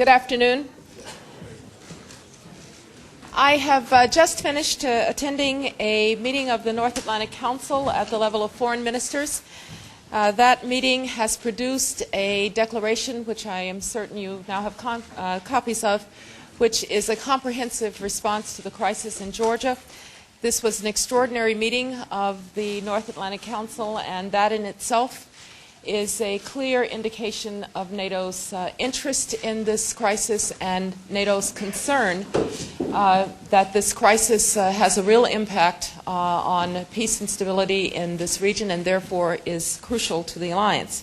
Good afternoon. I have just finished attending a meeting of the North Atlantic Council at the level of foreign ministers. That meeting has produced a declaration, which I am certain you now have copies of, which is a comprehensive response to the crisis in Georgia. This was an extraordinary meeting of the North Atlantic Council, and that in itself is a clear indication of NATO's interest in this crisis and NATO's concern that this crisis has a real impact on peace and stability in this region and therefore is crucial to the alliance.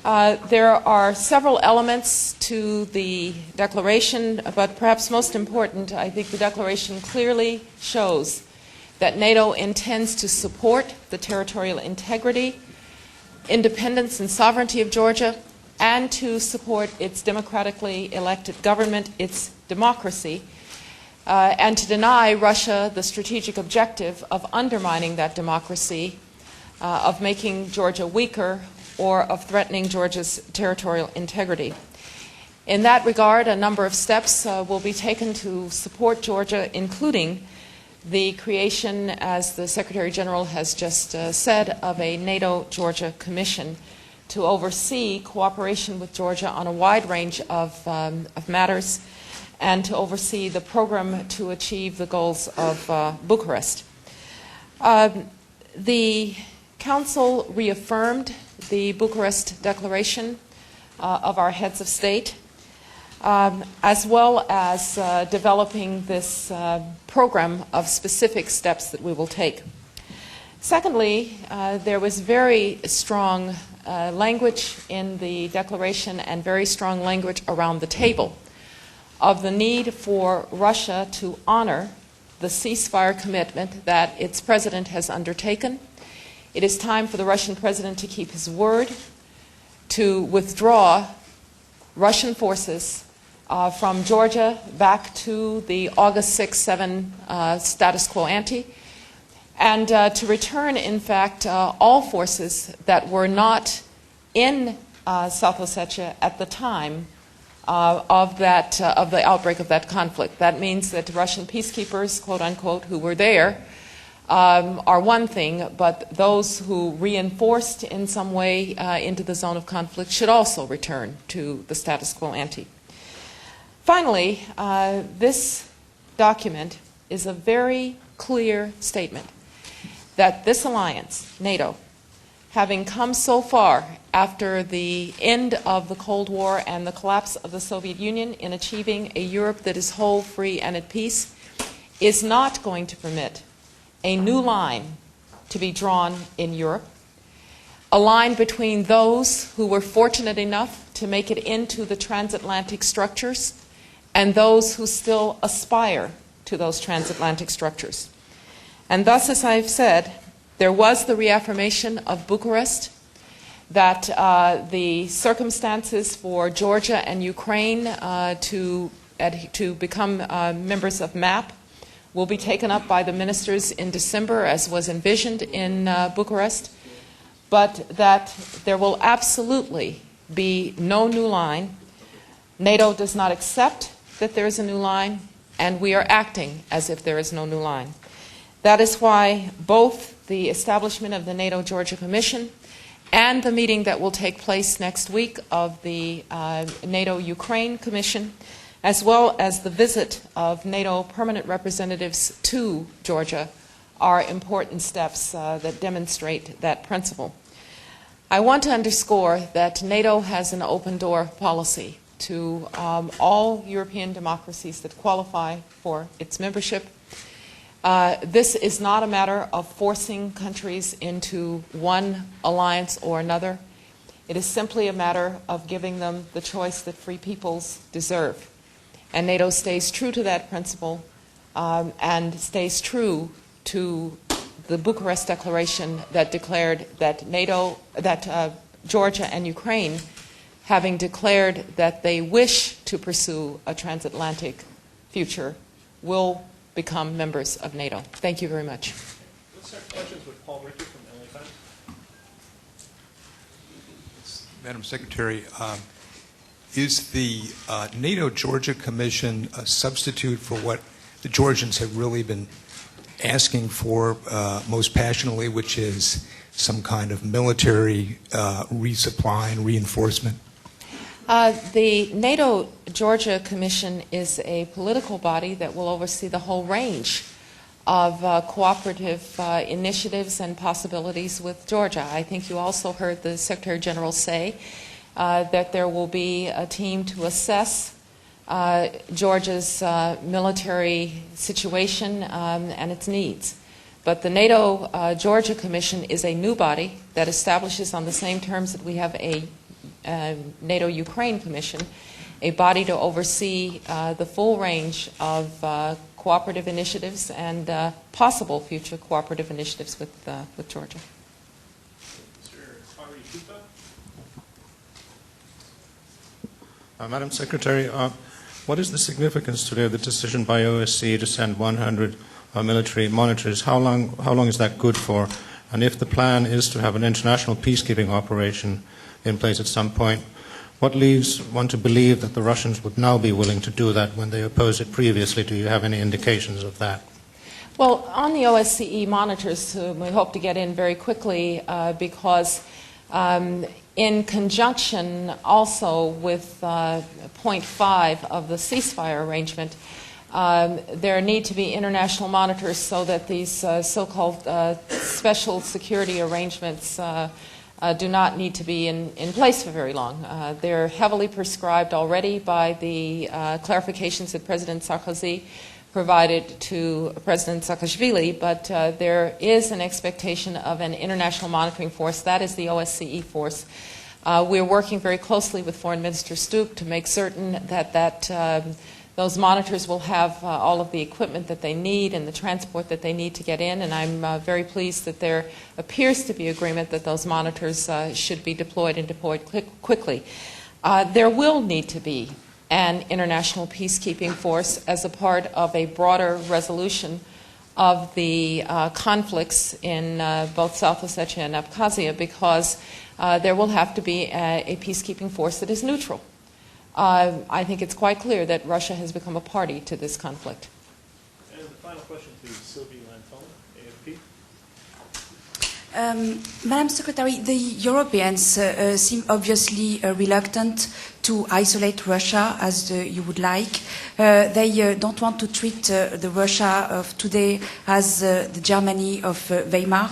There are several elements to the declaration, but perhaps most important, I think the declaration clearly shows that NATO intends to support the territorial integrity, independence and sovereignty of Georgia, and to support its democratically elected government, its democracy, and to deny Russia the strategic objective of undermining that democracy, of making Georgia weaker, or of threatening Georgia's territorial integrity. In that regard, a number of steps will be taken to support Georgia, including the creation, as the Secretary General has just said, of a NATO-Georgia Commission to oversee cooperation with Georgia on a wide range of matters and to oversee the program to achieve the goals of Bucharest. The Council reaffirmed the Bucharest Declaration of our heads of state, as well as developing this program of specific steps that we will take. Secondly, there was very strong language in the declaration and very strong language around the table of the need for Russia to honor the ceasefire commitment that its president has undertaken. It is time for the Russian president to keep his word, to withdraw Russian forces from Georgia back to the August 6-7 status quo ante, and to return, in fact, all forces that were not in South Ossetia at the time of the outbreak of that conflict. That means that Russian peacekeepers, quote unquote, who were there are one thing, but those who reinforced in some way into the zone of conflict should also return to the status quo ante. Finally, this document is a very clear statement that this alliance, NATO, having come so far after the end of the Cold War and the collapse of the Soviet Union in achieving a Europe that is whole, free, and at peace, is not going to permit a new line to be drawn in Europe, a line between those who were fortunate enough to make it into the transatlantic structures and those who still aspire to those transatlantic structures. And thus, as I've said, there was the reaffirmation of Bucharest that the circumstances for Georgia and Ukraine to become members of MAP will be taken up by the ministers in December, as was envisioned in Bucharest, but that there will absolutely be no new line. NATO does not accept that there is a new line, and we are acting as if there is no new line. That is why both the establishment of the NATO-Georgia Commission and the meeting that will take place next week of the NATO-Ukraine Commission, as well as the visit of NATO permanent representatives to Georgia, are important steps that demonstrate that principle. I want to underscore that NATO has an open door policy to all European democracies that qualify for its membership. This is not a matter of forcing countries into one alliance or another. It is simply a matter of giving them the choice that free peoples deserve. And NATO stays true to that principle and stays true to the Bucharest Declaration that declared that Georgia and Ukraine, having declared that they wish to pursue a transatlantic future, will become members of NATO. Thank you very much. Let's start questions with Paul Richter from LA Times. Madam Secretary, Is the NATO-Georgia Commission a substitute for what the Georgians have really been asking for most passionately, which is some kind of military resupply and reinforcement? The NATO-Georgia Commission is a political body that will oversee the whole range of cooperative initiatives and possibilities with Georgia. I think you also heard the Secretary General say that there will be a team to assess Georgia's military situation and its needs. But the NATO-Georgia Commission is a new body that establishes on the same terms that we have a NATO-Ukraine Commission, a body to oversee the full range of cooperative initiatives and possible future cooperative initiatives with Georgia. Madam Secretary, what is the significance today of the decision by OSCE to send 100 military monitors? How long is that good for? And if the plan is to have an international peacekeeping operation in place at some point, what leads one to believe that the Russians would now be willing to do that when they opposed it previously? Do you have any indications of that? Well, on the OSCE monitors, we hope to get in very quickly because in conjunction also with point 5 of the ceasefire arrangement, there need to be international monitors so that these so-called special security arrangements do not need to be in place for very long. They're heavily prescribed already by the clarifications that President Sarkozy provided to President Saakashvili, but there is an expectation of an international monitoring force. That is the OSCE force. We're working very closely with Foreign Minister Stubb to make certain that those monitors will have all of the equipment that they need and the transport that they need to get in, and I'm very pleased that there appears to be agreement that those monitors should be deployed and deployed quickly. There will need to be an international peacekeeping force as a part of a broader resolution of the conflicts in both South Ossetia and Abkhazia, because there will have to be a peacekeeping force that is neutral. I think it's quite clear that Russia has become a party to this conflict. And the final question to Sylvie Lantone, AFP. Madam Secretary, the Europeans seem obviously reluctant to isolate Russia as you would like. They don't want to treat the Russia of today as the Germany of Weimar.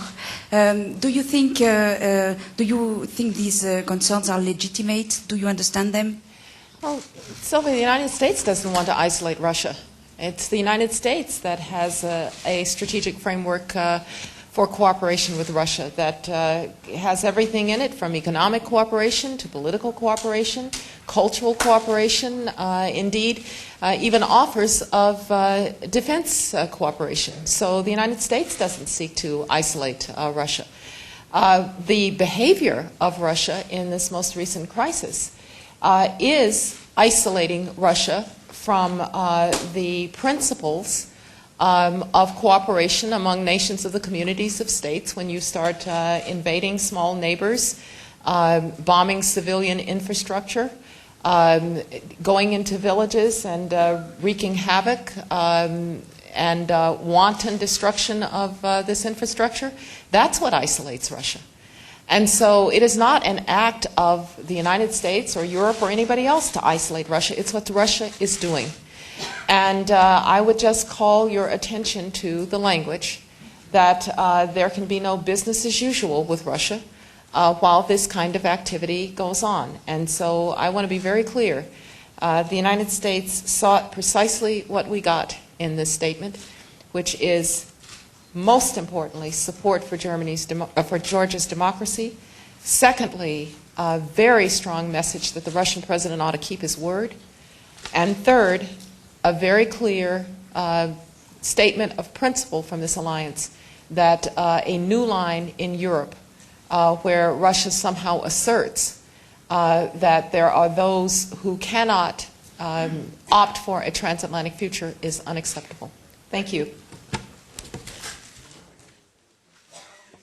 Do you think these concerns are legitimate? Do you understand them? Well, Sylvia, the United States doesn't want to isolate Russia. It's the United States that has a strategic framework for cooperation with Russia that has everything in it, from economic cooperation to political cooperation, cultural cooperation, indeed, even offers of defense cooperation. So the United States doesn't seek to isolate Russia. The behavior of Russia in this most recent crisis is isolating Russia from the principles of cooperation among nations of the communities of states. When you start invading small neighbors, bombing civilian infrastructure, going into villages and wreaking havoc and wanton destruction of this infrastructure, that's what isolates Russia. And so it is not an act of the United States or Europe or anybody else to isolate Russia. It's what Russia is doing. And I would just call your attention to the language that there can be no business as usual with Russia while this kind of activity goes on. And so I want to be very clear. The United States sought precisely what we got in this statement, which is, most importantly, support for Georgia's democracy. Secondly, a very strong message that the Russian president ought to keep his word. And third, a very clear statement of principle from this alliance that a new line in Europe where Russia somehow asserts that there are those who cannot opt for a transatlantic future is unacceptable. Thank you.